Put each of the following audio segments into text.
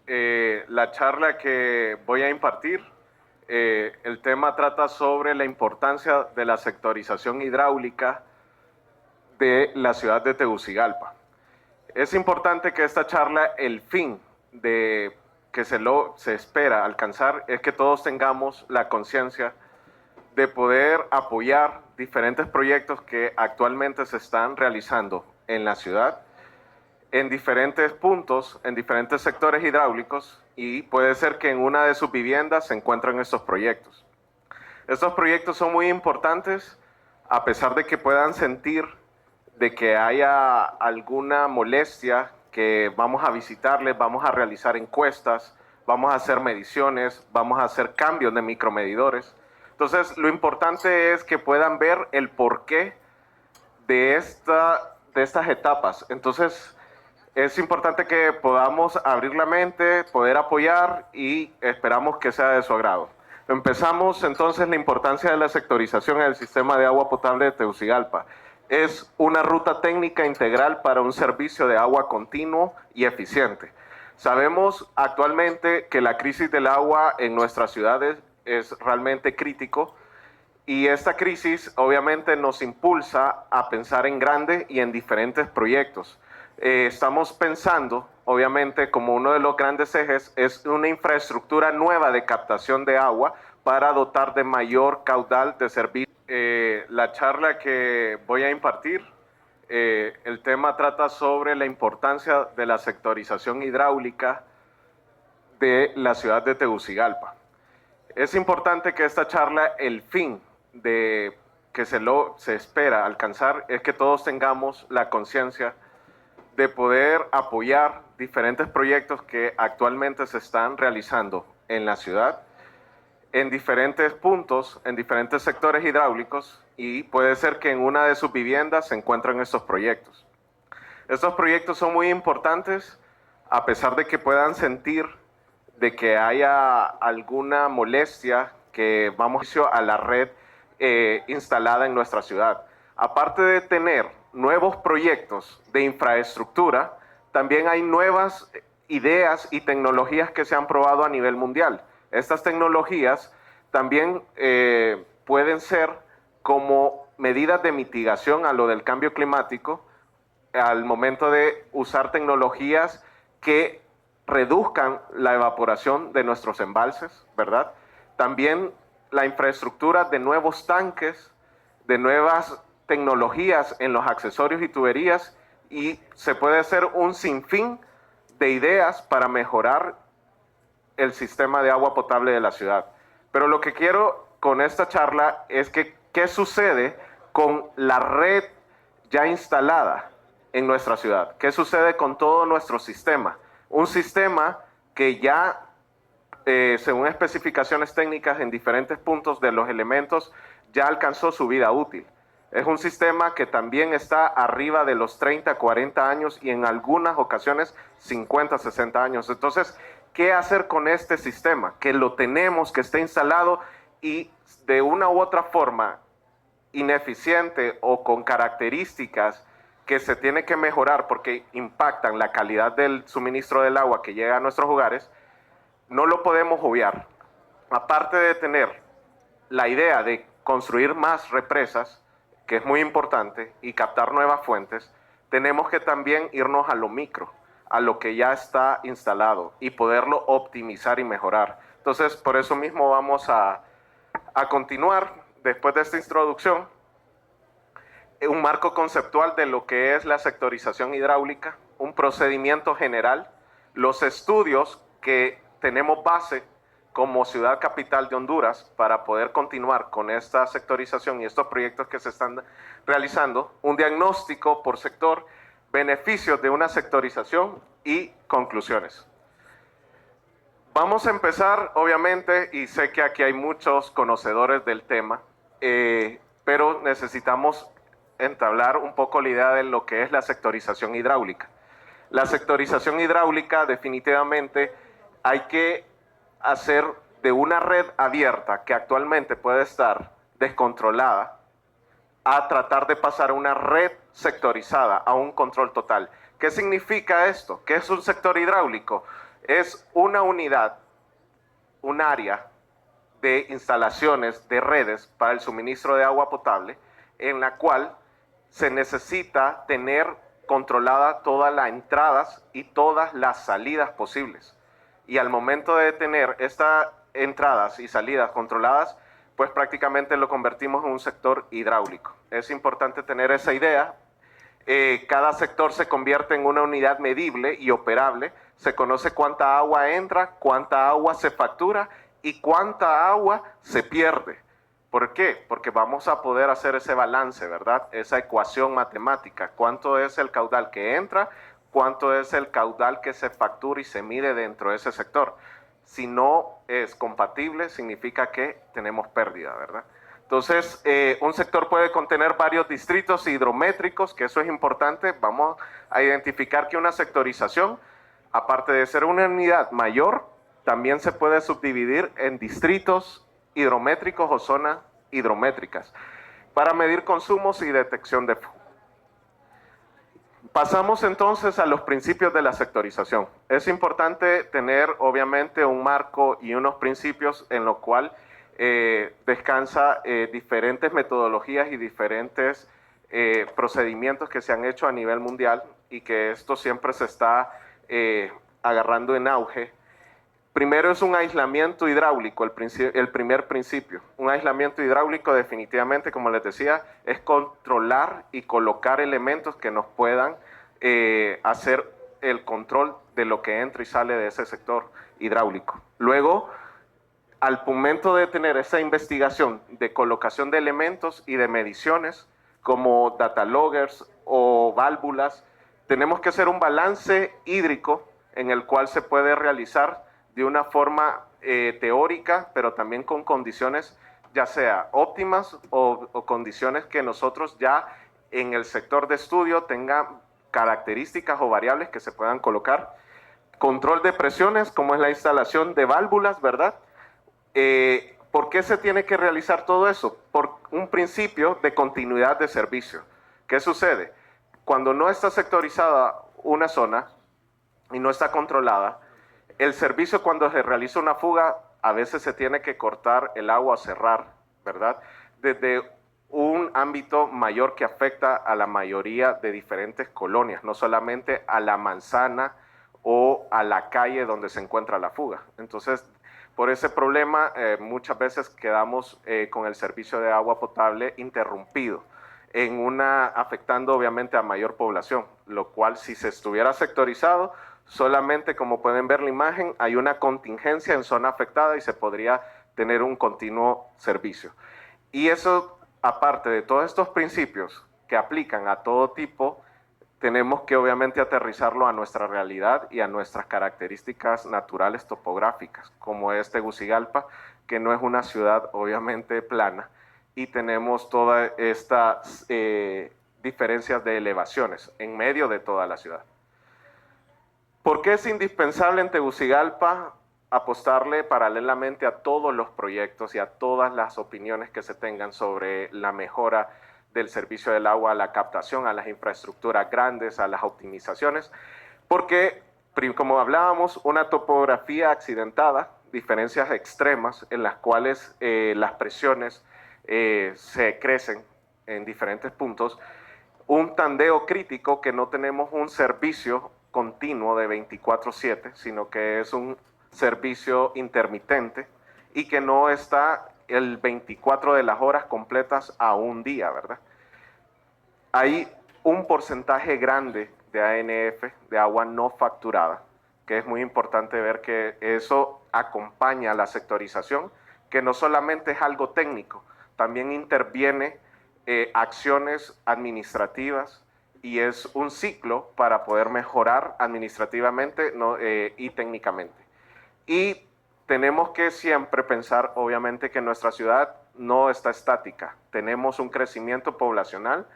La charla que voy a impartir, el tema trata sobre la importancia de la sectorización hidráulica de la ciudad de Tegucigalpa. Es importante que esta charla, el fin de que se espera alcanzar es que todos tengamos la conciencia de poder apoyar diferentes proyectos que actualmente se están realizando en la ciudad, en diferentes puntos, en diferentes sectores hidráulicos, y puede ser que en una de sus viviendas se encuentren estos proyectos. Estos proyectos son muy importantes, a pesar de que puedan sentir de que haya alguna molestia, que vamos a visitarles, vamos a realizar encuestas, vamos a hacer mediciones, vamos a hacer cambios de micromedidores. Entonces, lo importante es que puedan ver el porqué de estas etapas. Entonces, es importante que podamos abrir la mente, poder apoyar, y esperamos que sea de su agrado. Empezamos entonces la importancia de la sectorización en el sistema de agua potable de Tegucigalpa. Es una ruta técnica integral para un servicio de agua continuo y eficiente. Sabemos actualmente que la crisis del agua en nuestras ciudades es realmente crítico, y esta crisis obviamente nos impulsa a pensar en grande y en diferentes proyectos. Estamos pensando, obviamente, como uno de los grandes ejes, es una infraestructura nueva de captación de agua para dotar de mayor caudal de servicio. La charla que voy a impartir, el tema trata sobre la importancia de la sectorización hidráulica de la ciudad de Tegucigalpa. Es importante que esta charla, el fin de que se espera alcanzar es que todos tengamos la conciencia de poder apoyar diferentes proyectos que actualmente se están realizando en la ciudad, en diferentes puntos, en diferentes sectores hidráulicos, y puede ser que en una de sus viviendas se encuentren estos proyectos. Estos proyectos son muy importantes, a pesar de que puedan sentir de que haya alguna molestia, que vamos a la red instalada en nuestra ciudad. Aparte de tener nuevos proyectos de infraestructura, también hay nuevas ideas y tecnologías que se han probado a nivel mundial. Estas tecnologías también pueden ser como medidas de mitigación a lo del cambio climático, al momento de usar tecnologías que reduzcan la evaporación de nuestros embalses, ¿verdad? También la infraestructura de nuevos tanques, de nuevas tecnologías en los accesorios y tuberías, y se puede hacer un sinfín de ideas para mejorar el sistema de agua potable de la ciudad. Pero lo que quiero con esta charla es que qué sucede con la red ya instalada en nuestra ciudad, qué sucede con todo nuestro sistema. Un sistema que ya, según especificaciones técnicas en diferentes puntos de los elementos, ya alcanzó su vida útil. Es un sistema que también está arriba de los 30, 40 años, y en algunas ocasiones 50, 60 años. Entonces, ¿qué hacer con este sistema? Que lo tenemos, que está instalado y de una u otra forma ineficiente o con características que se tiene que mejorar porque impactan la calidad del suministro del agua que llega a nuestros hogares, no lo podemos obviar. Aparte de tener la idea de construir más represas, que es muy importante, y captar nuevas fuentes, tenemos que también irnos a lo micro, a lo que ya está instalado, y poderlo optimizar y mejorar. Entonces, por eso mismo vamos a continuar, después de esta introducción, un marco conceptual de lo que es la sectorización hidráulica, un procedimiento general, los estudios que tenemos base como ciudad capital de Honduras para poder continuar con esta sectorización y estos proyectos que se están realizando, un diagnóstico por sector, beneficios de una sectorización y conclusiones. Vamos a empezar, obviamente, y sé que aquí hay muchos conocedores del tema, pero necesitamos entablar un poco la idea de lo que es la sectorización hidráulica. La sectorización hidráulica, definitivamente, hay que hacer de una red abierta que actualmente puede estar descontrolada a tratar de pasar a una red sectorizada, a un control total. ¿Qué significa esto? ¿Qué es un sector hidráulico? es una unidad, un área de instalaciones de redes para el suministro de agua potable, en la cual se necesita tener controlada todas las entradas y todas las salidas posibles. Y al momento de tener estas entradas y salidas controladas, pues prácticamente lo convertimos en un sector hidráulico. Es importante tener esa idea. Cada sector se convierte en una unidad medible y operable. Se conoce cuánta agua entra, cuánta agua se factura y cuánta agua se pierde. ¿Por qué? Porque vamos a poder hacer ese balance, ¿verdad? Esa ecuación matemática. ¿Cuánto es el caudal que entra? ¿Cuánto es el caudal que se factura y se mide dentro de ese sector? Si no es compatible, significa que tenemos pérdida, ¿verdad? Entonces, un sector puede contener varios distritos hidrométricos, que eso es importante. Vamos a identificar que una sectorización, aparte de ser una unidad mayor, también se puede subdividir en distritos hidrométricos o zonas hidrométricas para medir consumos y detección de flujo. Pasamos entonces a los principios de la sectorización. Es importante tener obviamente un marco y unos principios en lo cual descansa diferentes metodologías y diferentes procedimientos que se han hecho a nivel mundial y que esto siempre se está agarrando en auge. Primero es un aislamiento hidráulico, el primer principio. Un aislamiento hidráulico definitivamente, como les decía, es controlar y colocar elementos que nos puedan hacer el control de lo que entra y sale de ese sector hidráulico. Luego, al momento de tener esa investigación de colocación de elementos y de mediciones, como data loggers o válvulas, tenemos que hacer un balance hídrico en el cual se puede realizar de una forma teórica, pero también con condiciones ya sea óptimas o condiciones que nosotros ya en el sector de estudio tengan características o variables que se puedan colocar. Control de presiones, como es la instalación de válvulas, ¿verdad? ¿Por qué se tiene que realizar todo eso? Por un principio de continuidad de servicio. ¿Qué sucede? Cuando no está sectorizada una zona y no está controlada, el servicio cuando se realiza una fuga, a veces se tiene que cortar el agua o cerrar, ¿verdad? Desde un ámbito mayor que afecta a la mayoría de diferentes colonias, no solamente a la manzana o a la calle donde se encuentra la fuga. Entonces, por ese problema, muchas veces quedamos con el servicio de agua potable interrumpido, afectando obviamente a mayor población, lo cual si se estuviera sectorizado, solamente como pueden ver la imagen, hay una contingencia en zona afectada y se podría tener un continuo servicio. Y eso, aparte de todos estos principios que aplican a todo tipo, tenemos que obviamente aterrizarlo a nuestra realidad y a nuestras características naturales topográficas, como es Tegucigalpa, que no es una ciudad obviamente plana, y tenemos todas estas diferencias de elevaciones en medio de toda la ciudad. ¿Por qué es indispensable en Tegucigalpa apostarle paralelamente a todos los proyectos y a todas las opiniones que se tengan sobre la mejora del servicio del agua, a la captación, a las infraestructuras grandes, a las optimizaciones? Porque, como hablábamos, una topografía accidentada, diferencias extremas en las cuales las presiones se crecen en diferentes puntos, un tandeo crítico que no tenemos un servicio continuo de 24/7, sino que es un servicio intermitente y que no está el 24 de las horas completas a un día, ¿verdad? Hay un porcentaje grande de ANF, de agua no facturada, que es muy importante ver que eso acompaña a la sectorización, que no solamente es algo técnico, también interviene acciones administrativas y es un ciclo para poder mejorar administrativamente y técnicamente. Y tenemos que siempre pensar, obviamente, que nuestra ciudad no está estática. Tenemos un crecimiento poblacional,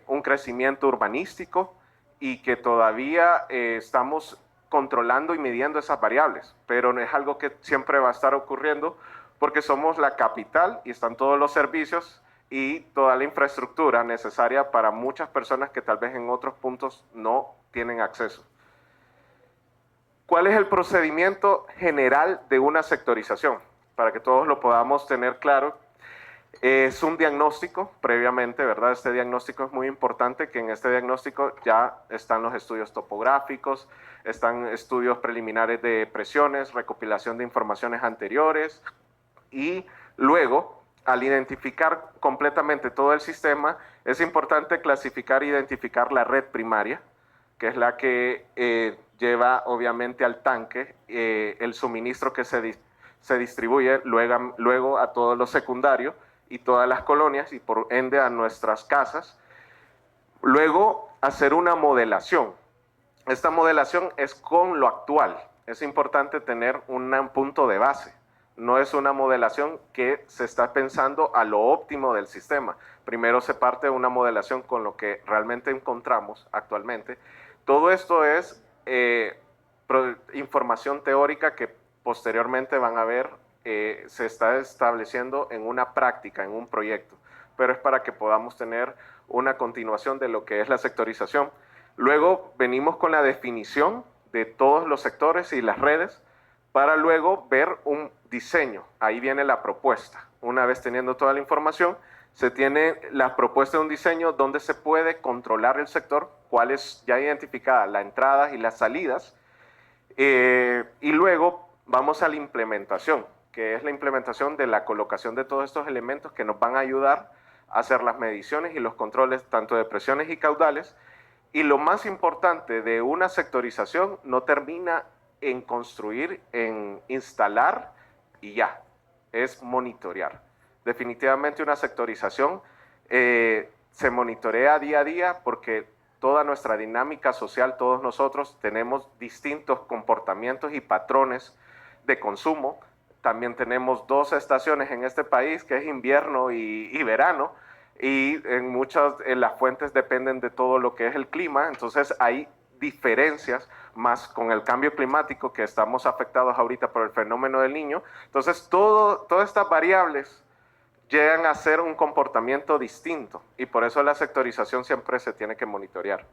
un crecimiento urbanístico y que todavía estamos controlando y midiendo esas variables, pero no es algo que siempre va a estar ocurriendo porque somos la capital y están todos los servicios y toda la infraestructura necesaria para muchas personas que tal vez en otros puntos no tienen acceso. ¿Cuál es el procedimiento general de una sectorización? Para que todos lo podamos tener claro. Es un diagnóstico previamente, ¿verdad? Este diagnóstico es muy importante, que en este diagnóstico ya están los estudios topográficos, están estudios preliminares de presiones, recopilación de informaciones anteriores y luego, al identificar completamente todo el sistema, es importante clasificar e identificar la red primaria, que es la que lleva obviamente al tanque el suministro que se distribuye luego a todos los secundarios y todas las colonias y por ende a nuestras casas. Luego, hacer una modelación. Esta modelación es con lo actual. Es importante tener un punto de base. No es una modelación que se está pensando a lo óptimo del sistema. Primero se parte de una modelación con lo que realmente encontramos actualmente. Todo esto es información teórica que posteriormente van a ver se está estableciendo en una práctica, en un proyecto, pero es para que podamos tener una continuación de lo que es la sectorización. Luego venimos con la definición de todos los sectores y las redes para luego ver un diseño. Ahí viene la propuesta. Una vez teniendo toda la información, se tiene la propuesta de un diseño donde se puede controlar el sector, cuál es ya identificada la entrada y las salidas, y luego vamos a la implementación, que es la implementación de la colocación de todos estos elementos que nos van a ayudar a hacer las mediciones y los controles tanto de presiones y caudales. Y lo más importante de una sectorización no termina en construir, en instalar y ya, es monitorear. Definitivamente una sectorización se monitorea día a día porque toda nuestra dinámica social, todos nosotros tenemos distintos comportamientos y patrones de consumo. También tenemos dos estaciones en este país, que es invierno y verano, y en muchas las fuentes dependen de todo lo que es el clima, entonces hay diferencias, más con el cambio climático que estamos afectados ahorita por el fenómeno del Niño. Entonces todas estas variables llegan a ser un comportamiento distinto y por eso la sectorización siempre se tiene que monitorear.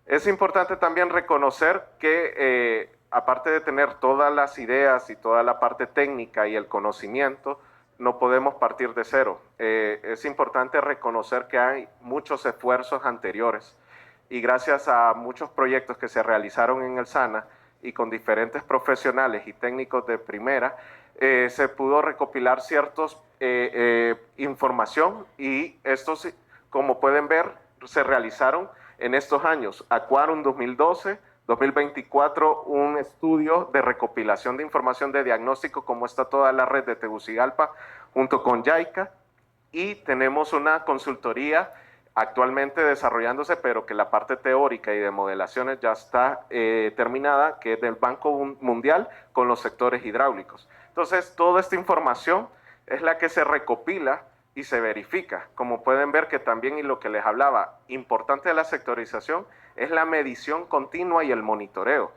Es importante también reconocer que aparte de tener todas las ideas y toda la parte técnica y el conocimiento, no podemos partir de cero. Es importante reconocer que hay muchos esfuerzos anteriores y gracias a muchos proyectos que se realizaron en el SANA y con diferentes profesionales y técnicos de primera, se pudo recopilar ciertos información y estos, como pueden ver, se realizaron en estos años. Aquarum 2012, 2024, un estudio de recopilación de información de diagnóstico, como está toda la red de Tegucigalpa, junto con JICA, y tenemos una consultoría actualmente desarrollándose, pero que la parte teórica y de modelaciones ya está terminada, que es del Banco Mundial con los sectores hidráulicos. Entonces, toda esta información es la que se recopila y se verifica. Como pueden ver que también, y lo que les hablaba, importante de la sectorización es la medición continua y el monitoreo.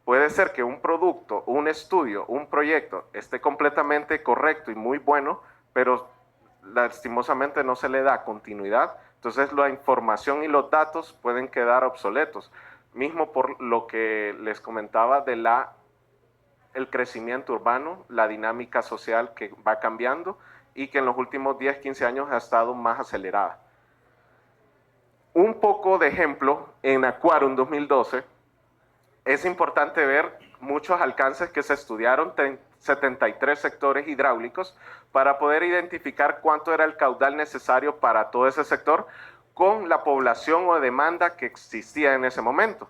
Puede ser que un producto, un estudio, un proyecto esté completamente correcto y muy bueno, pero lastimosamente no se le da continuidad. Entonces la información y los datos pueden quedar obsoletos. Mismo por lo que les comentaba de el crecimiento urbano, la dinámica social que va cambiando y que en los últimos 10, 15 años ha estado más acelerada. Un poco de ejemplo, en Aquarum 2012, es importante ver muchos alcances que se estudiaron, 73 sectores hidráulicos, para poder identificar cuánto era el caudal necesario para todo ese sector con la población o demanda que existía en ese momento.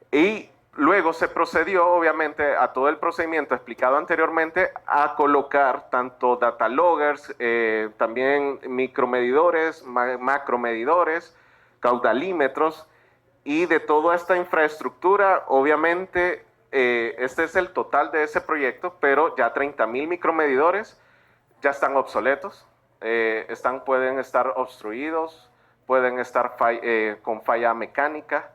Y luego se procedió, obviamente, a todo el procedimiento explicado anteriormente, a colocar tanto data loggers, también micromedidores, macromedidores, caudalímetros, y de toda esta infraestructura, obviamente, este es el total de ese proyecto, pero ya 30,000 micromedidores ya están obsoletos, pueden estar obstruidos, pueden estar con falla mecánica,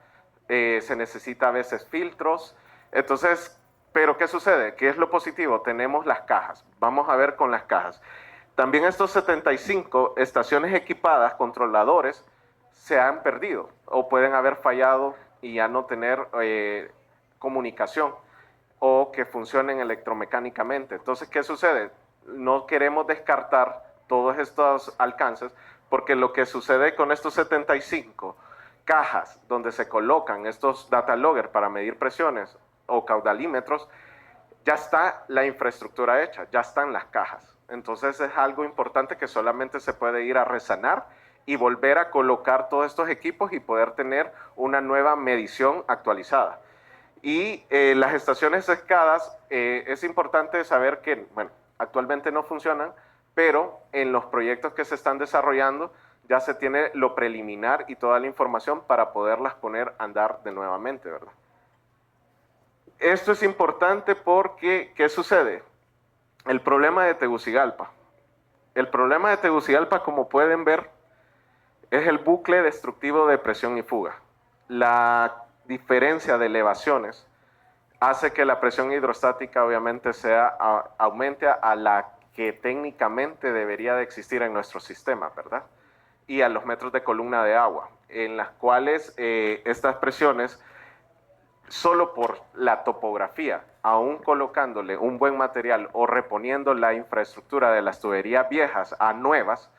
se necesita a veces filtros. Entonces, pero ¿qué sucede? ¿Qué es lo positivo? Tenemos las cajas. Vamos a ver con las cajas. También estos 75 estaciones equipadas, controladores, se han perdido o pueden haber fallado y ya no tener comunicación o que funcionen electromecánicamente. Entonces, ¿qué sucede? No queremos descartar todos estos alcances, porque lo que sucede con estos 75 cajas donde se colocan estos data logger para medir presiones o caudalímetros, ya está la infraestructura hecha, ya están las cajas. Entonces es algo importante que solamente se puede ir a resanar y volver a colocar todos estos equipos y poder tener una nueva medición actualizada. Y las estaciones escadas, es importante saber que, bueno, actualmente no funcionan, pero en los proyectos que se están desarrollando ya se tiene lo preliminar y toda la información para poderlas poner a andar de nuevamente, ¿verdad? Esto es importante porque, ¿qué sucede? El problema de Tegucigalpa. El problema de Tegucigalpa, como pueden ver, es el bucle destructivo de presión y fuga. La diferencia de elevaciones hace que la presión hidrostática obviamente aumente a la que técnicamente debería de existir en nuestro sistema, ¿verdad? Y a los metros de columna de agua, en las cuales estas presiones, solo por la topografía, aún colocándole un buen material o reponiendo la infraestructura de las tuberías viejas a nuevas,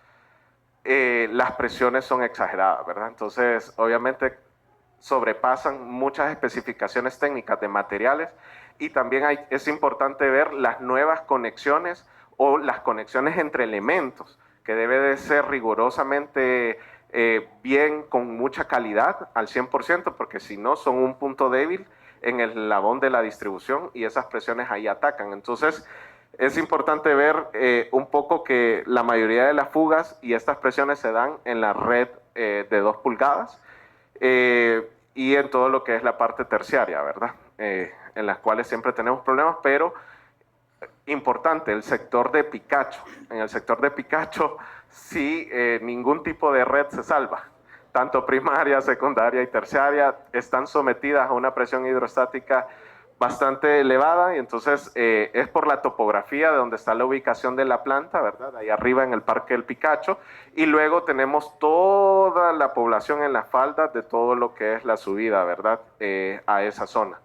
las presiones son exageradas, ¿verdad? Entonces, obviamente, sobrepasan muchas especificaciones técnicas de materiales y también es importante ver las nuevas conexiones o las conexiones entre elementos, que debe de ser rigurosamente bien, con mucha calidad, al 100%, porque si no son un punto débil en el eslabón de la distribución y esas presiones ahí atacan. Entonces, es importante ver un poco que la mayoría de las fugas y estas presiones se dan en la red de 2 pulgadas y en todo lo que es la parte terciaria, ¿verdad? En las cuales siempre tenemos problemas, pero importante, el sector de Picacho. En el sector de Picacho sí, ningún tipo de red se salva. Tanto primaria, secundaria y terciaria están sometidas a una presión hidrostática bastante elevada y entonces es por la topografía de donde está la ubicación de la planta, ¿verdad? Ahí arriba en el Parque del Picacho, y luego tenemos toda la población en las faldas de todo lo que es la subida, ¿verdad? A esa zona.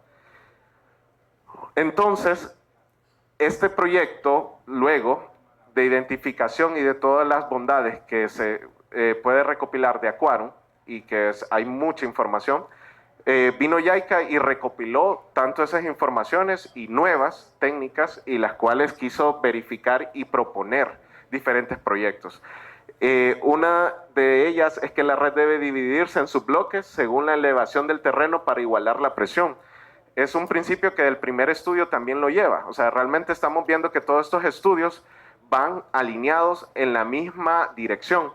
Entonces, este proyecto, luego de identificación y de todas las bondades que se puede recopilar de Aquarum, y que hay mucha información, vino JICA y recopiló tanto esas informaciones y nuevas técnicas, y las cuales quiso verificar y proponer diferentes proyectos. Una de ellas es que la red debe dividirse en subbloques según la elevación del terreno para igualar la presión. Es un principio que el primer estudio también lo lleva. O sea, realmente estamos viendo que todos estos estudios van alineados en la misma dirección.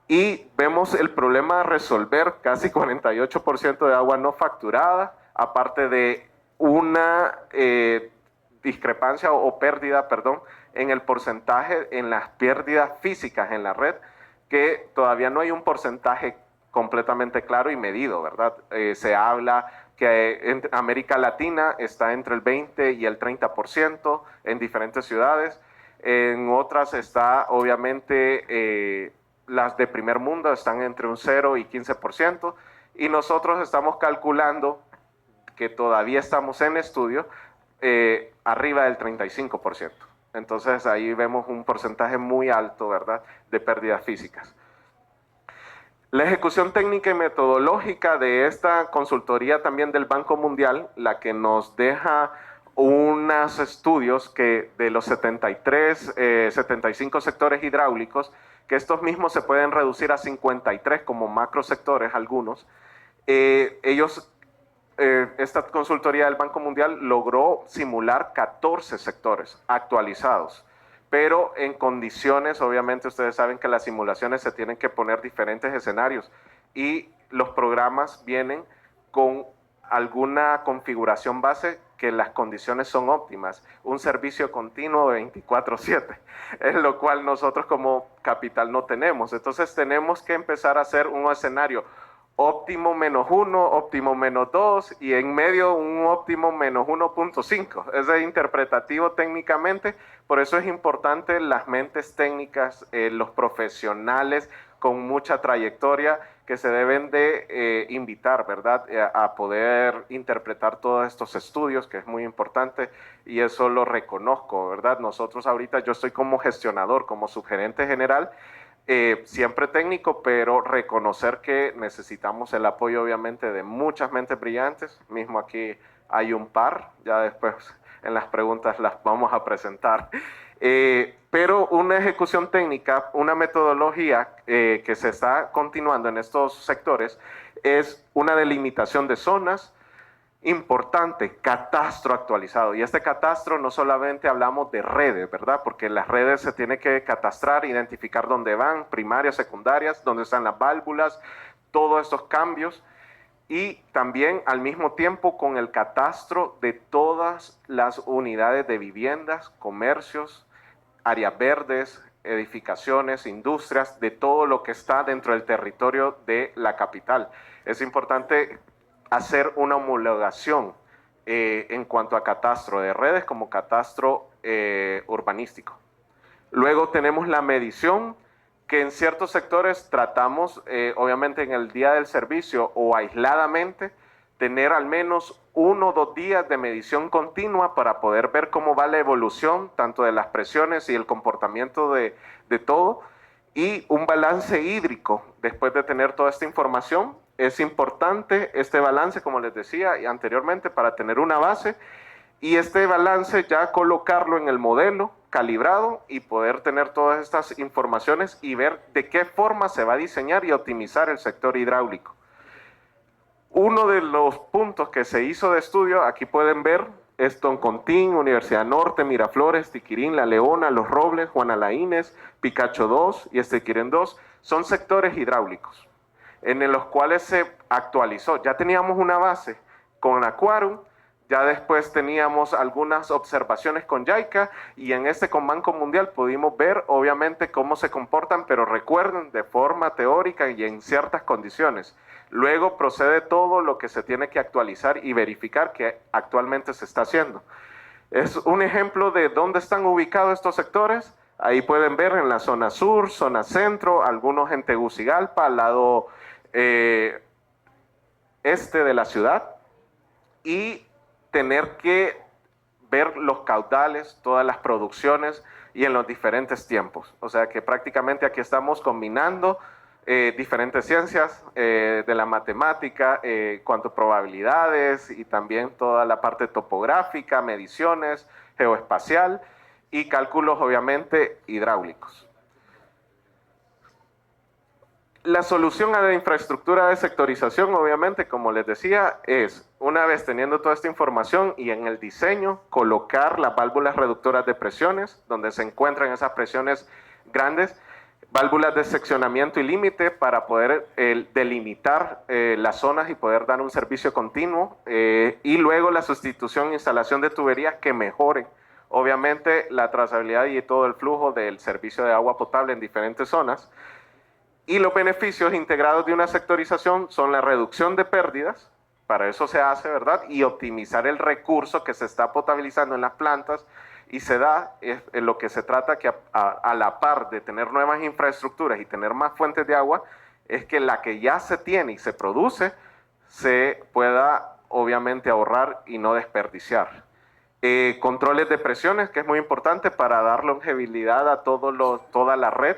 Y vemos el problema a resolver: casi 48% de agua no facturada, aparte de una discrepancia o pérdida, perdón, en el porcentaje, en las pérdidas físicas en la red, que todavía no hay un porcentaje completamente claro y medido, ¿verdad? Se habla que en América Latina está entre el 20 y el 30% en diferentes ciudades. En otras está, obviamente, las de primer mundo están entre un 0 y 15%, y nosotros estamos calculando que todavía estamos en estudio arriba del 35%. Entonces ahí vemos un porcentaje muy alto, ¿verdad?, de pérdidas físicas. La ejecución técnica y metodológica de esta consultoría también del Banco Mundial, la que nos deja unos estudios que de los 73, 75 sectores hidráulicos, que estos mismos se pueden reducir a 53 como macrosectores algunos. Esta consultoría del Banco Mundial logró simular 14 sectores actualizados, pero en condiciones, obviamente ustedes saben que las simulaciones se tienen que poner diferentes escenarios y los programas vienen con alguna configuración base que las condiciones son óptimas, un servicio continuo 24/7, en lo cual nosotros como capital no tenemos. Entonces tenemos que empezar a hacer un escenario óptimo -1, óptimo -2 y en medio un óptimo -1.5. Es interpretativo técnicamente, por eso es importante las mentes técnicas, los profesionales con mucha trayectoria que se deben de invitar, ¿verdad?, a poder interpretar todos estos estudios, que es muy importante, y eso lo reconozco, ¿verdad? Nosotros ahorita, yo estoy como gestionador, como subgerente general, siempre técnico, pero reconocer que necesitamos el apoyo, obviamente, de muchas mentes brillantes. Mismo aquí hay un par, ya después en las preguntas las vamos a presentar. Pero una ejecución técnica, una metodología que se está continuando en estos sectores es una delimitación de zonas importante, catastro actualizado. Y este catastro no solamente hablamos de redes, ¿verdad? Porque las redes se tiene que catastrar, identificar dónde van, primarias, secundarias, dónde están las válvulas, todos estos cambios. Y también al mismo tiempo con el catastro de todas las unidades de viviendas, comercios, áreas verdes, edificaciones, industrias, de todo lo que está dentro del territorio de la capital. Es importante hacer una homologación en cuanto a catastro de redes como catastro urbanístico. Luego tenemos la medición, que en ciertos sectores tratamos, obviamente en el día del servicio o aisladamente, tener al menos 1 o 2 días de medición continua para poder ver cómo va la evolución, tanto de las presiones y el comportamiento de todo, y un balance hídrico. Después de tener toda esta información, es importante este balance, como les decía anteriormente, para tener una base, y este balance ya colocarlo en el modelo calibrado y poder tener todas estas informaciones y ver de qué forma se va a diseñar y optimizar el sector hidráulico. Uno de los puntos que se hizo de estudio, aquí pueden ver, es Toncontín, Universidad Norte, Miraflores, Tiquirín, La Leona, Los Robles, Juana Laínez, Picacho 2 y Estiquirén 2, son sectores hidráulicos en los cuales se actualizó. Ya teníamos una base con Aquarum, ya después teníamos algunas observaciones con JICA y en este con Banco Mundial pudimos ver obviamente cómo se comportan, pero recuerden, de forma teórica y en ciertas condiciones. Luego procede todo lo que se tiene que actualizar y verificar que actualmente se está haciendo. Es un ejemplo de dónde están ubicados estos sectores. Ahí pueden ver en la zona sur, zona centro, algunos en Tegucigalpa, al lado este de la ciudad, y tener que ver los caudales, todas las producciones y en los diferentes tiempos. O sea que prácticamente aquí estamos combinando diferentes ciencias de la matemática, cuanto a probabilidades y también toda la parte topográfica, mediciones, geoespacial y cálculos obviamente hidráulicos. La solución a la infraestructura de sectorización, obviamente, como les decía, es, una vez teniendo toda esta información y en el diseño, colocar las válvulas reductoras de presiones, donde se encuentran esas presiones grandes, válvulas de seccionamiento y límite para poder delimitar las zonas y poder dar un servicio continuo, y luego la sustitución e instalación de tuberías que mejoren, obviamente, la trazabilidad y todo el flujo del servicio de agua potable en diferentes zonas. Y los beneficios integrados de una sectorización son la reducción de pérdidas, para eso se hace, ¿verdad? Y optimizar el recurso que se está potabilizando en las plantas, y se da, en lo que se trata que a la par de tener nuevas infraestructuras y tener más fuentes de agua, es que la que ya se tiene y se produce, se pueda obviamente ahorrar y no desperdiciar. Controles de presiones, que es muy importante para dar longevidad a toda la red.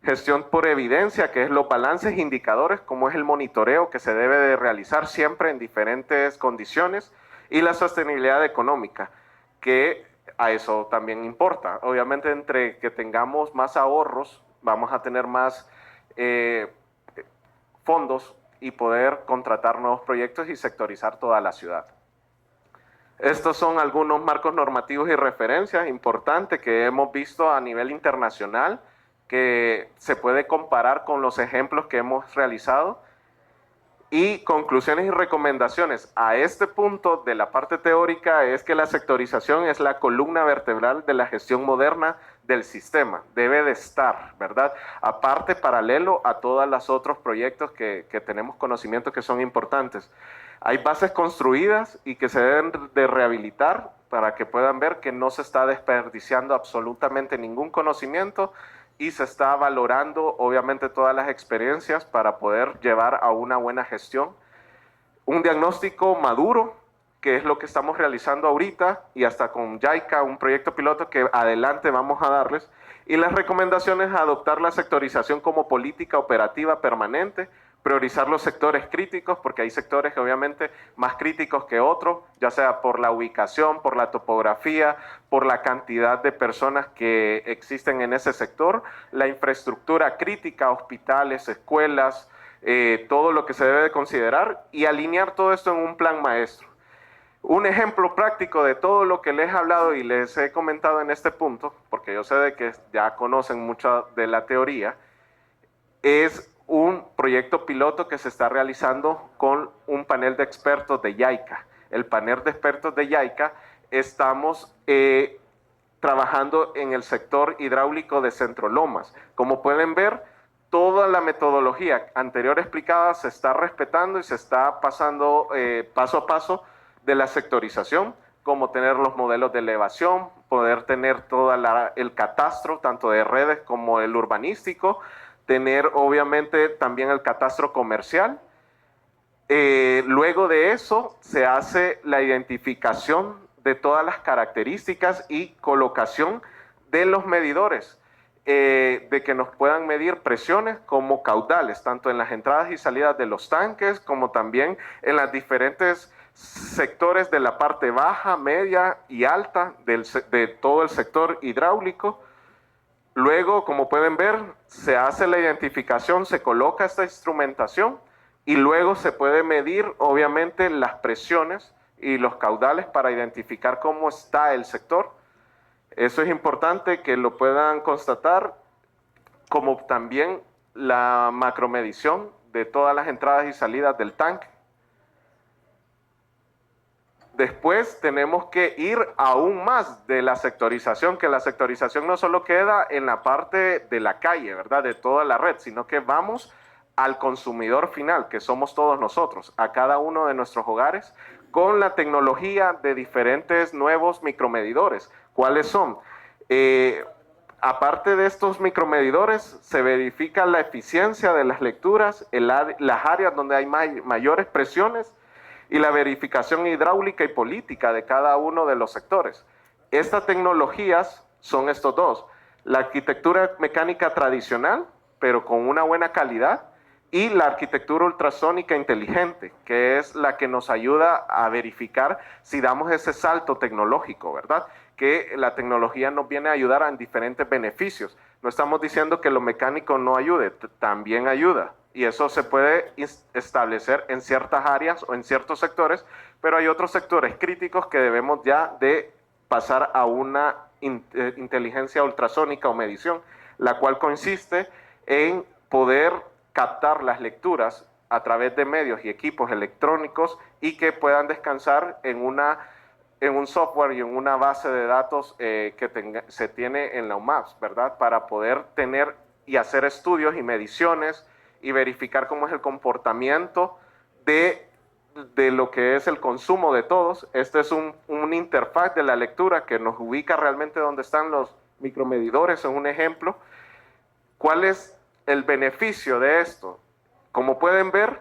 Gestión por evidencia, que es los balances, indicadores, como es el monitoreo que se debe de realizar siempre en diferentes condiciones, y la sostenibilidad económica, que a eso también importa. Obviamente, entre que tengamos más ahorros, vamos a tener más fondos y poder contratar nuevos proyectos y sectorizar toda la ciudad. Estos son algunos marcos normativos y referencias importantes que hemos visto a nivel internacional, que se puede comparar con los ejemplos que hemos realizado. Y conclusiones y recomendaciones a este punto de la parte teórica es que la sectorización es la columna vertebral de la gestión moderna del sistema. Debe de estar, ¿verdad? Aparte, paralelo a todos los otros proyectos que tenemos conocimiento que son importantes. Hay bases construidas y que se deben de rehabilitar para que puedan ver que no se está desperdiciando absolutamente ningún conocimiento, y se está valorando obviamente todas las experiencias para poder llevar a una buena gestión. Un diagnóstico maduro, que es lo que estamos realizando ahorita, y hasta con JICA, un proyecto piloto que adelante vamos a darles, y las recomendaciones a adoptar la sectorización como política operativa permanente, priorizar los sectores críticos, porque hay sectores que obviamente más críticos que otros, ya sea por la ubicación, por la topografía, por la cantidad de personas que existen en ese sector, la infraestructura crítica, hospitales, escuelas, todo lo que se debe de considerar y alinear todo esto en un plan maestro. Un ejemplo práctico de todo lo que les he hablado y les he comentado en este punto, porque yo sé de que ya conocen mucha de la teoría, es un proyecto piloto que se está realizando con un panel de expertos de JICA. El panel de expertos de JICA estamos trabajando en el sector hidráulico de Centro Lomas. Como pueden ver, toda la metodología anterior explicada se está respetando y se está pasando paso a paso de la sectorización, como tener los modelos de elevación, poder tener todo el catastro, tanto de redes como el urbanístico, tener obviamente también el catastro comercial. Luego de eso se hace la identificación de todas las características y colocación de los medidores, de que nos puedan medir presiones como caudales, tanto en las entradas y salidas de los tanques, como también en las diferentes sectores de la parte baja, media y alta de todo el sector hidráulico. Luego, como pueden ver, se hace la identificación, se coloca esta instrumentación y luego se puede medir, obviamente, las presiones y los caudales para identificar cómo está el sector. Eso es importante que lo puedan constatar, como también la macromedición de todas las entradas y salidas del tanque. Después tenemos que ir aún más de la sectorización, que la sectorización no solo queda en la parte de la calle, ¿verdad?, de toda la red, sino que vamos al consumidor final, que somos todos nosotros, a cada uno de nuestros hogares, con la tecnología de diferentes nuevos micromedidores. ¿Cuáles son? Aparte de estos micromedidores, se verifica la eficiencia de las lecturas, las áreas donde hay mayores presiones, y la verificación hidráulica y política de cada uno de los sectores. Estas tecnologías son estos dos: la arquitectura mecánica tradicional, pero con una buena calidad, y la arquitectura ultrasónica inteligente, que es la que nos ayuda a verificar si damos ese salto tecnológico, ¿verdad? Que la tecnología nos viene a ayudar en diferentes beneficios. No estamos diciendo que lo mecánico no ayude, también ayuda. Y eso se puede establecer en ciertas áreas o en ciertos sectores, pero hay otros sectores críticos que debemos ya de pasar a una inteligencia ultrasónica o medición, la cual consiste en poder captar las lecturas a través de medios y equipos electrónicos y que puedan descansar en un software y en una base de datos que se tiene en la UMAPS, ¿verdad? Para poder tener y hacer estudios y mediciones y verificar cómo es el comportamiento de lo que es el consumo de todos. Este es una interfaz de la lectura que nos ubica realmente donde están los micromedidores, es un ejemplo. ¿Cuál es el beneficio de esto? Como pueden ver,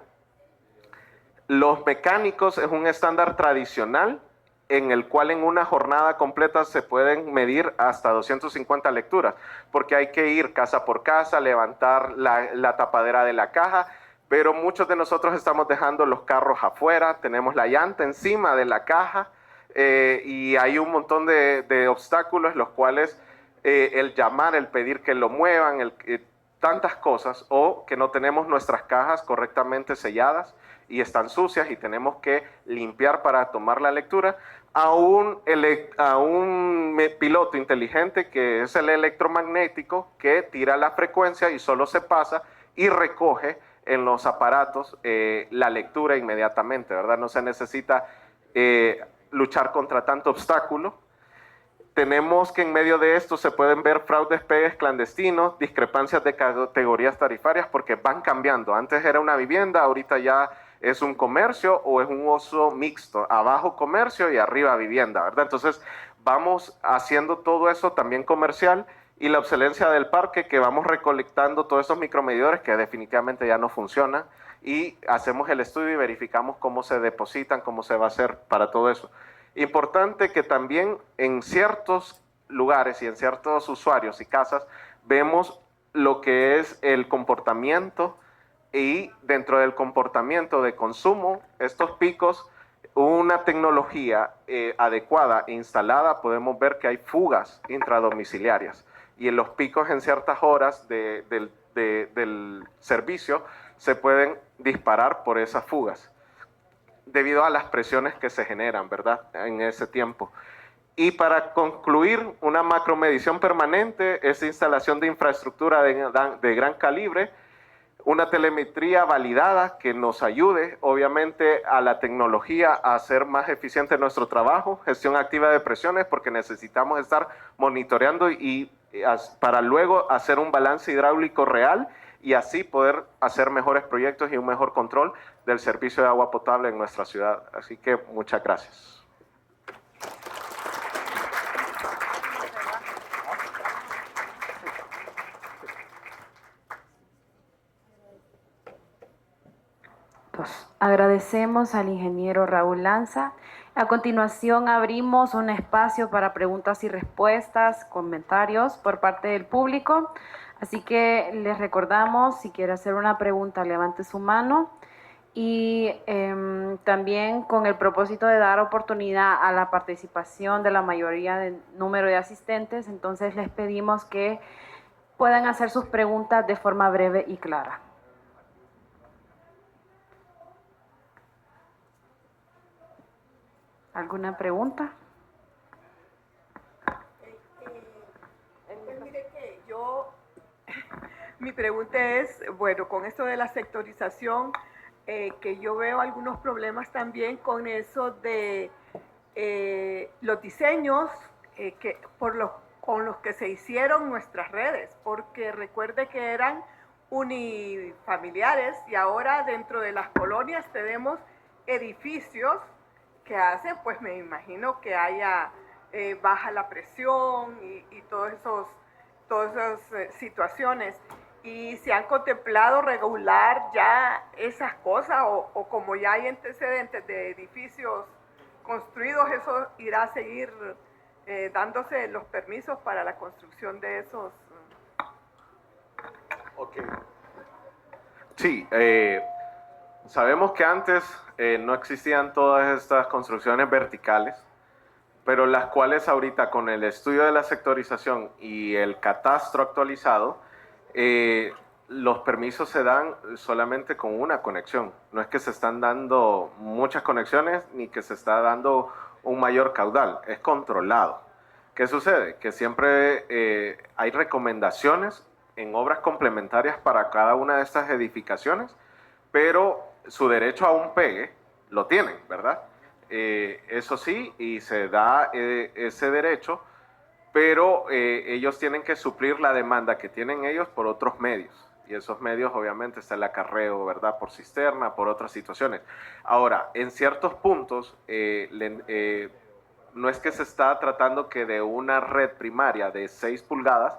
los mecánicos es un estándar tradicional en el cual en una jornada completa se pueden medir hasta 250 lecturas, porque hay que ir casa por casa, levantar la tapadera de la caja, pero muchos de nosotros estamos dejando los carros afuera, tenemos la llanta encima de la caja y hay un montón de obstáculos, los cuales el llamar, el pedir que lo muevan, tantas cosas, o que no tenemos nuestras cajas correctamente selladas y están sucias y tenemos que limpiar para tomar la lectura, a un piloto inteligente que es el electromagnético, que tira la frecuencia y solo se pasa y recoge en los aparatos la lectura inmediatamente, ¿verdad? No se necesita luchar contra tanto obstáculo. Tenemos que en medio de esto se pueden ver fraudes, pegues clandestinos, discrepancias de categorías tarifarias, porque van cambiando. Antes era una vivienda, ahorita ya es un comercio o es un uso mixto, abajo comercio y arriba vivienda, ¿verdad? Entonces vamos haciendo todo eso también comercial y la obsolencia del parque, que vamos recolectando todos estos micromedidores que definitivamente ya no funcionan y hacemos el estudio y verificamos cómo se depositan, cómo se va a hacer para todo eso. Importante que también en ciertos lugares y en ciertos usuarios y casas vemos lo que es el comportamiento, y dentro del comportamiento de consumo, estos picos, una tecnología adecuada e instalada, podemos ver que hay fugas intradomiciliarias. Y en los picos en ciertas horas del servicio se pueden disparar por esas fugas, debido a las presiones que se generan, ¿verdad?, en ese tiempo. Y para concluir, una macromedición permanente es instalación de infraestructura de gran calibre, una telemetría validada que nos ayude, obviamente, a la tecnología a hacer más eficiente nuestro trabajo, gestión activa de presiones, porque necesitamos estar monitoreando y para luego hacer un balance hidráulico real y así poder hacer mejores proyectos y un mejor control del servicio de agua potable en nuestra ciudad. Así que muchas gracias. Agradecemos al ingeniero Raúl Lanza. A continuación abrimos un espacio para preguntas y respuestas, comentarios por parte del público. Así que les recordamos, si quiere hacer una pregunta, levante su mano. Y también con el propósito de dar oportunidad a la participación de la mayoría del número de asistentes, entonces les pedimos que puedan hacer sus preguntas de forma breve y clara. ¿Alguna pregunta? Pues mire que mi pregunta es, bueno, con esto de la sectorización, que yo veo algunos problemas también con eso de los diseños con los que se hicieron nuestras redes, porque recuerde que eran unifamiliares y ahora dentro de las colonias tenemos edificios que hacen, pues me imagino que haya baja la presión y todas esas situaciones. Y se han contemplado regular ya esas cosas o como ya hay antecedentes de edificios construidos, eso irá a seguir dándose los permisos para la construcción de esos. Ok. Sí, sabemos que antes no existían todas estas construcciones verticales, pero las cuales ahorita con el estudio de la sectorización y el catastro actualizado, los permisos se dan solamente con una conexión. No es que se están dando muchas conexiones ni que se está dando un mayor caudal, es controlado. ¿Qué sucede? Que siempre hay recomendaciones en obras complementarias para cada una de estas edificaciones, pero su derecho a un pegue lo tienen, ¿verdad? Eso sí, y se da ese derecho, pero ellos tienen que suplir la demanda que tienen ellos por otros medios. Y esos medios obviamente está el acarreo, ¿verdad? Por cisterna, por otras situaciones. Ahora, en ciertos puntos, no es que se está tratando que de una red primaria de 6 pulgadas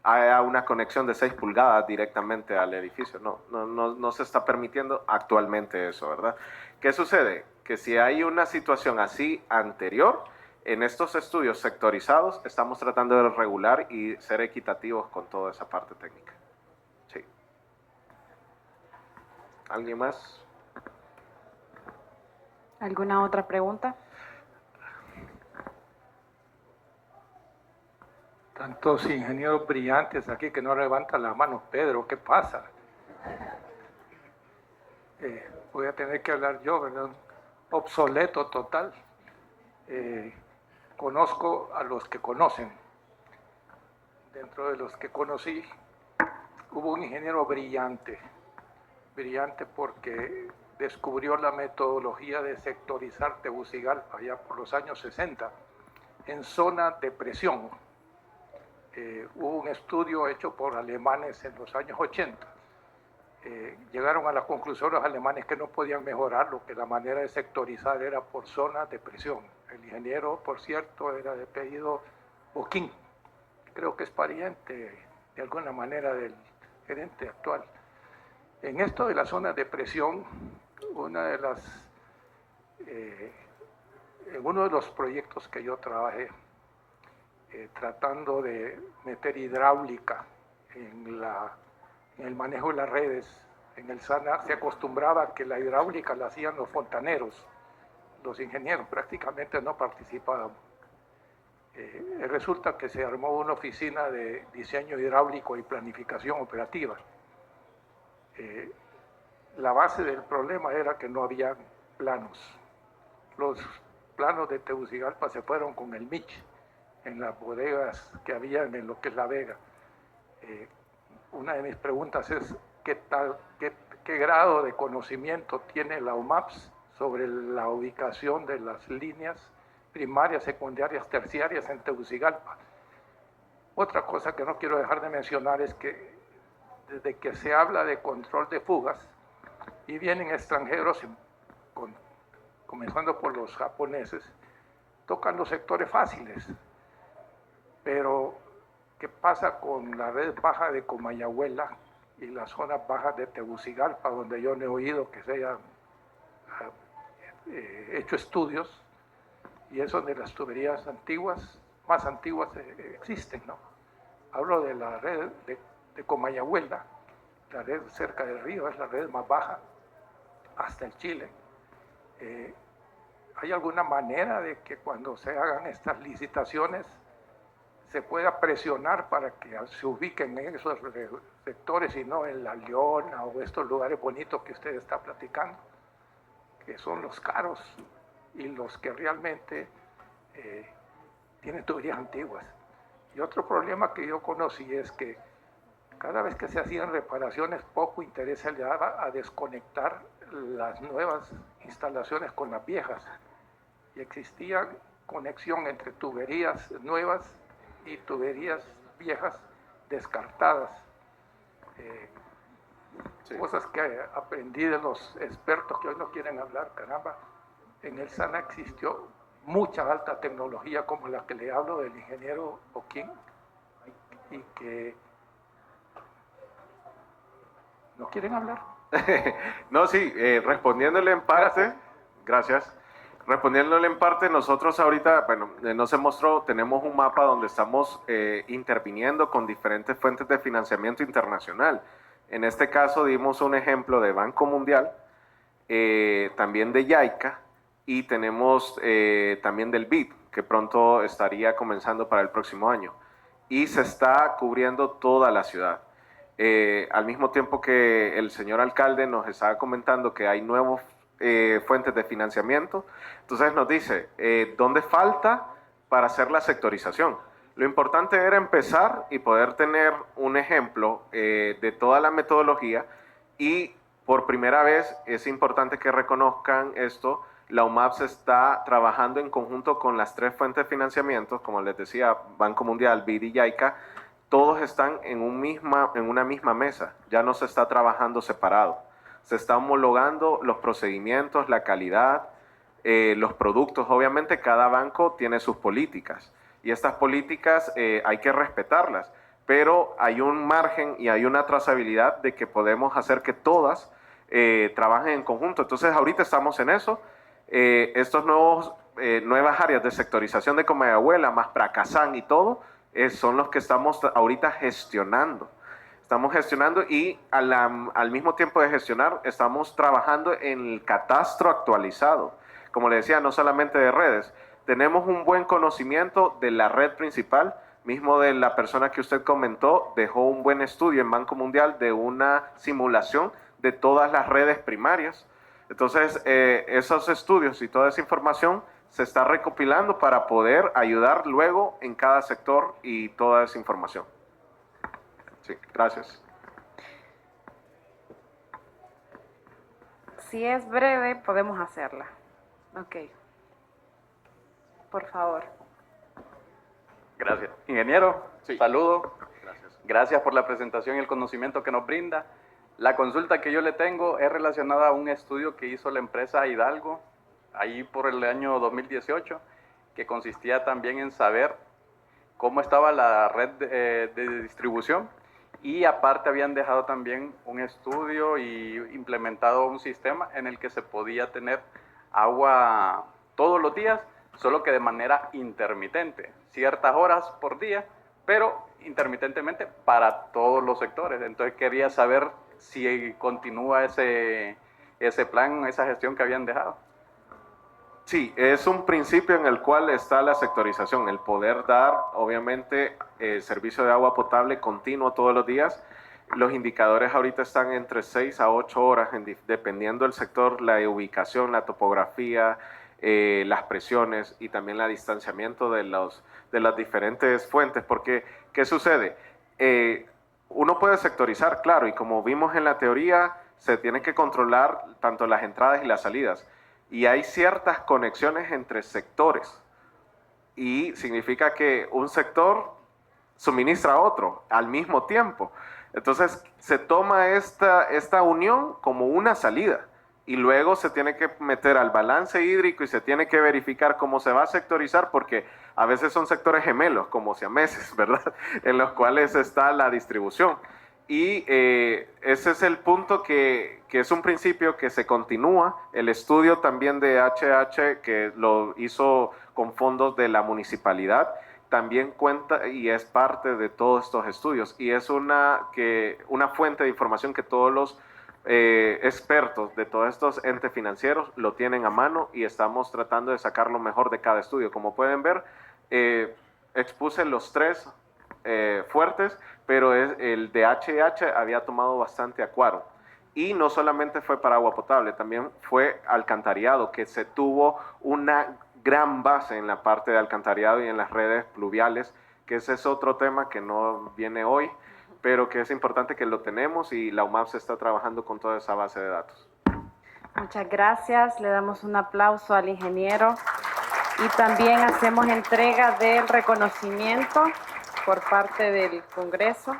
haya una conexión de 6 pulgadas directamente al edificio. No se está permitiendo actualmente eso, ¿verdad? ¿Qué sucede? Que si hay una situación así anterior, en estos estudios sectorizados estamos tratando de regular y ser equitativos con toda esa parte técnica. Sí. ¿Alguien más? ¿Alguna otra pregunta? Tantos ingenieros brillantes aquí que no levantan las manos. Pedro, ¿qué pasa? Voy a tener que hablar yo, ¿verdad? Obsoleto total. Conozco a los que conocen. Dentro de los que conocí, hubo un ingeniero brillante porque descubrió la metodología de sectorizar Tegucigalpa allá por los años 60 en zona de presión. Hubo un estudio hecho por alemanes en los años 80. Llegaron a la conclusión los alemanes que no podían mejorarlo, que la manera de sectorizar era por zona de presión. El ingeniero, por cierto, era de apellido Boquín, creo que es pariente de alguna manera del gerente actual. En esto de las zonas de presión, en uno de los proyectos que yo trabajé, tratando de meter hidráulica en el manejo de las redes, en el SANA se acostumbraba a que la hidráulica la hacían los fontaneros, los ingenieros prácticamente no participaban. Resulta que se armó una oficina de diseño hidráulico y planificación operativa. La base del problema era que no había planos. Los planos de Tegucigalpa se fueron con el MICH en las bodegas que había en lo que es La Vega. Una de mis preguntas es qué grado de conocimiento tiene la UMAPS sobre la ubicación de las líneas primarias, secundarias, terciarias en Tegucigalpa. Otra cosa que no quiero dejar de mencionar es que desde que se habla de control de fugas y vienen extranjeros, comenzando por los japoneses, tocan los sectores fáciles. Pero, ¿qué pasa con la red baja de Comayagüela y las zonas bajas de Tegucigalpa, donde yo no he oído que se hayan hecho estudios? Y es donde las tuberías antiguas, más antiguas, existen, ¿no? Hablo de la red de Comayagüela, la red cerca del río, es la red más baja, hasta el Chile. ¿Hay alguna manera de que cuando se hagan estas licitaciones se pueda presionar para que se ubiquen en esos sectores y no en La Leona o estos lugares bonitos que usted está platicando, que son los caros y los que realmente tienen tuberías antiguas? Y otro problema que yo conocí es que cada vez que se hacían reparaciones, poco interés se le daba a desconectar las nuevas instalaciones con las viejas. Y existía conexión entre tuberías nuevas y tuberías viejas descartadas. Sí. Cosas que aprendí de los expertos que hoy no quieren hablar. Caramba, en el SANA existió mucha alta tecnología como la que le hablo del ingeniero Oquín, y que no quieren hablar. No, sí, respondiéndole en parte, gracias. Respondiéndole en parte, nosotros ahorita, bueno, no se mostró, tenemos un mapa donde estamos interviniendo con diferentes fuentes de financiamiento internacional. En este caso dimos un ejemplo de Banco Mundial, también de JICA, y tenemos también del BID, que pronto estaría comenzando para el próximo año. Y se está cubriendo toda la ciudad. Al mismo tiempo que el señor alcalde nos estaba comentando que hay nuevos fuentes de financiamiento, entonces nos dice, ¿dónde falta para hacer la sectorización? Lo importante era empezar y poder tener un ejemplo de toda la metodología, y por primera vez es importante que reconozcan esto. La UMAPS está trabajando en conjunto con las tres fuentes de financiamiento, como les decía, Banco Mundial, BID y JICA. Todos están en una misma mesa, ya no se está trabajando separado. Se está homologando los procedimientos, la calidad, los productos. Obviamente cada banco tiene sus políticas y estas políticas hay que respetarlas, pero hay un margen y hay una trazabilidad de que podemos hacer que todas trabajen en conjunto. Entonces ahorita estamos en eso. Estos nuevas áreas de sectorización de Comayagüela, más Pracazán y todo, son los que estamos ahorita gestionando. Estamos gestionando y al mismo tiempo de gestionar, estamos trabajando en el catastro actualizado. Como le decía, no solamente de redes. Tenemos un buen conocimiento de la red principal, mismo de la persona que usted comentó, dejó un buen estudio en Banco Mundial de una simulación de todas las redes primarias. Entonces, esos estudios y toda esa información se está recopilando para poder ayudar luego en cada sector y toda esa información. Sí, gracias. Si es breve, podemos hacerla. Ok. Por favor. Gracias. Ingeniero, Sí. saludo. Gracias. Gracias por la presentación y el conocimiento que nos brinda. La consulta que yo le tengo es relacionada a un estudio que hizo la empresa Hidalgo, ahí por el año 2018, que consistía también en saber cómo estaba la red de distribución, y aparte habían dejado también un estudio y implementado un sistema en el que se podía tener agua todos los días, solo que de manera intermitente, ciertas horas por día, pero intermitentemente para todos los sectores. Entonces quería saber si continúa ese plan, esa gestión que habían dejado. Sí, es un principio en el cual está la sectorización, el poder dar, obviamente, servicio de agua potable continuo todos los días. Los indicadores ahorita están entre 6 a 8 horas, dependiendo del sector, la ubicación, la topografía, las presiones y también el distanciamiento de las diferentes fuentes. Porque, ¿qué sucede? Uno puede sectorizar, claro, y como vimos en la teoría, se tiene que controlar tanto las entradas y las salidas. Y hay ciertas conexiones entre sectores y significa que un sector suministra a otro al mismo tiempo. Entonces se toma esta unión como una salida y luego se tiene que meter al balance hídrico y se tiene que verificar cómo se va a sectorizar, porque a veces son sectores gemelos, como siameses, ¿verdad? En los cuales está la distribución. Y ese es el punto que es un principio que se continúa. El estudio también de HH, que lo hizo con fondos de la municipalidad, también cuenta y es parte de todos estos estudios. Y es una fuente de información que todos los expertos de todos estos entes financieros lo tienen a mano y estamos tratando de sacar lo mejor de cada estudio. Como pueden ver, expuse los tres fuertes, pero el de HH había tomado bastante acuerdo. Y no solamente fue para agua potable, también fue alcantarillado, que se tuvo una gran base en la parte de alcantarillado y en las redes pluviales, que ese es otro tema que no viene hoy, pero que es importante que lo tenemos y la UMAP se está trabajando con toda esa base de datos. Muchas gracias, le damos un aplauso al ingeniero y también hacemos entrega del reconocimiento por parte del Congreso.